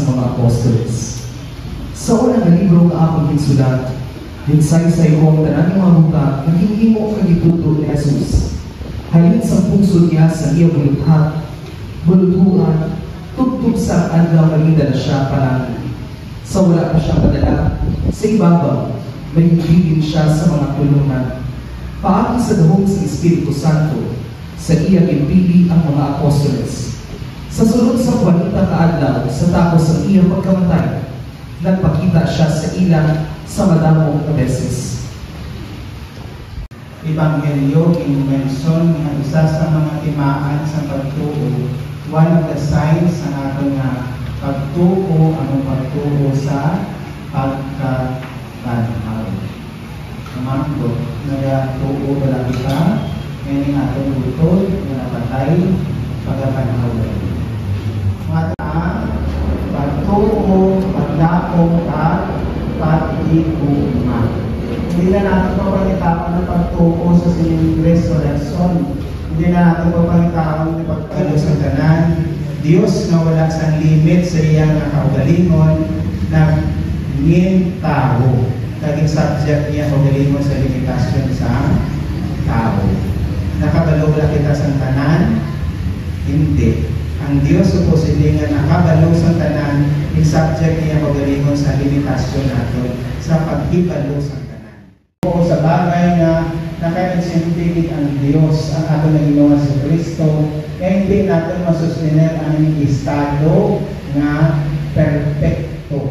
mga apostoles. Sa unang na libro ng akong insulat, linsay-say ko ang tanan ng mga buta na hinihimo ang ituto ni Jesus. Halin sa puso niya sa iyang buluthuan, tugtog sa adlaw magida na siya palagi. Sa wala pa siyang padala, sa ibabaw, may higilin siya sa mga kulungan. Paagi sa dahog sa Espiritu Santo, sa iyang ipili ang mga apostoles. Sa sulod sa 40 kaadlaw, sa tapos ang iyang pagkamatay, nagpakita siya sa ilang sa madamong na beses. Ebanghelyo inmention nga isa sa mga timaan sa pagtuo. One of the signs ng ating pagtuo, ang pagtuo sa pagkabanhaw. Namanggo, nagatuo wala kita, ngayon ang atong butol, na napatay, pagkabanhaw. Mga pagtuo, pagdakong at pag-iuma. Hindi na natin papalitawan ng pagtuo sa sining resurrection. Hindi na natin papalitawan ng pagkalo sa tanan. Diyos na wala sa limit sa iyang kaugalingon na ngin tao. Naging subject niya kaugalingon sa limitasyon sa tao. Nakabalo ba kita sa tanan? Hindi. Ang Diyos supposedly nga nakabalo sa tanan, yung subject niya kaugalingon sa limitasyon natin sa paghibalo sa o sa bagay na naka-insentivate ang Diyos ang ato na ginawa sa Kristo, kaya hindi natin masustinir ang estado na perfecto.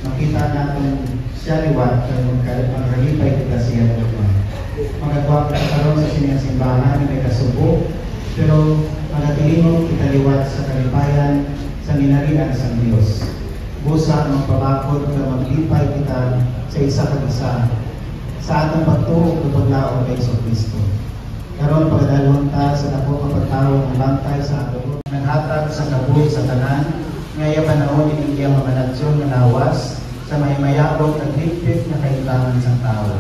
Makita natin siya liwat na magalipay kita siya naman. Magagawa ka karoon sa sinasimbahan na may kasubo, pero magatilingog kita liwat sa kalipayan sa ginarian sa Diyos. Busa magpabakod na maglipay kita sa isa kag-isa sa atong pagtuo o paglaom kay Kristo. Karon pagdalon ta sa dako kapatawo ng bantay sa ato naghatag sa kabuhi sa tanan ngaya panahon ni iyang mga nagsyon nga lawas sa may mayabong at higpit na kailangan sa tao.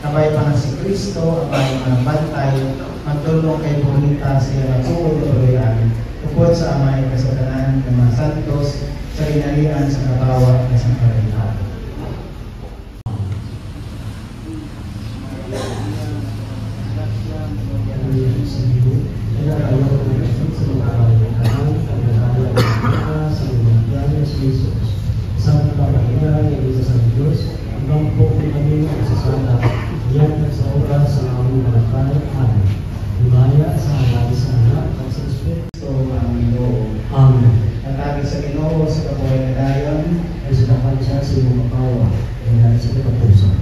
Kabay pa nga si Kristo, ang may mga bantay, magtulong kay Bonita siya magsuod o royan, upod sa amay kasaganan ng mga santos, sa ginalian sa kabawa na sa karayhan. Sa pagkakaingaran ng isa sa Diyos, hanggang po kami ang sasala, yan at sa oras sa aming malakay. Amen. Lumaya sa alay sa anak at sa Espiritu. Ang Ginoo. Amen. Natagi sa Ginoo sa kabuhay na dayon, Ay sadakan siya sa iyong makawa, ay dahil sa katapusan.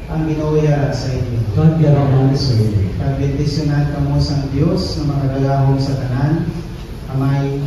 ang Ginoo yara sa inyo. Kagyaraman sa iyo. Pagbendisyonan kamo sa Dios na mga galahong sa tanan, amay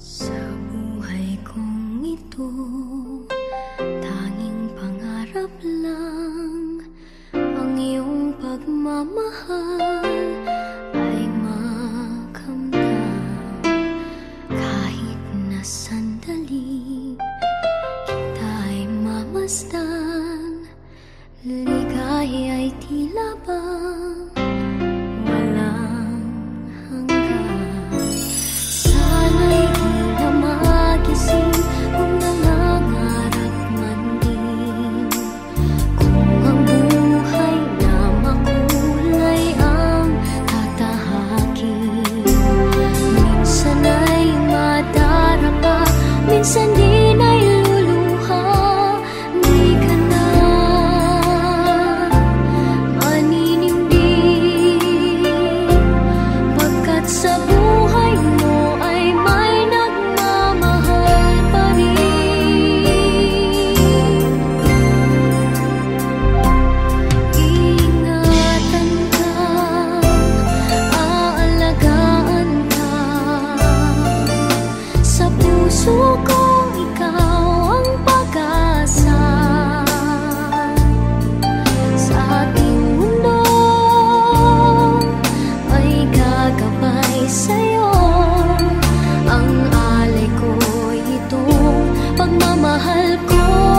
Sa buhay kong ito, tanging pangarap lang ang iyong pagmamahal ay makamtan. Kahit na sandali kita'y mamasdan, ligay ay tila bang walang hanggan. Sana'y di na magising kung nangangarap man din, kung ang buhay na makulay ang tatahakin. Minsan ay madarapa, minsan din ay luluha. Di ka na maninindig, pagkat sa buhay mo ay may nagmamahal pa rin. Ingatan ka, aalagaan ka, sa puso ko ikaw ang pag-asa. Sa ating mundo ay gagabay sa'yo, ang alay ko'y itong pagmamahal ko.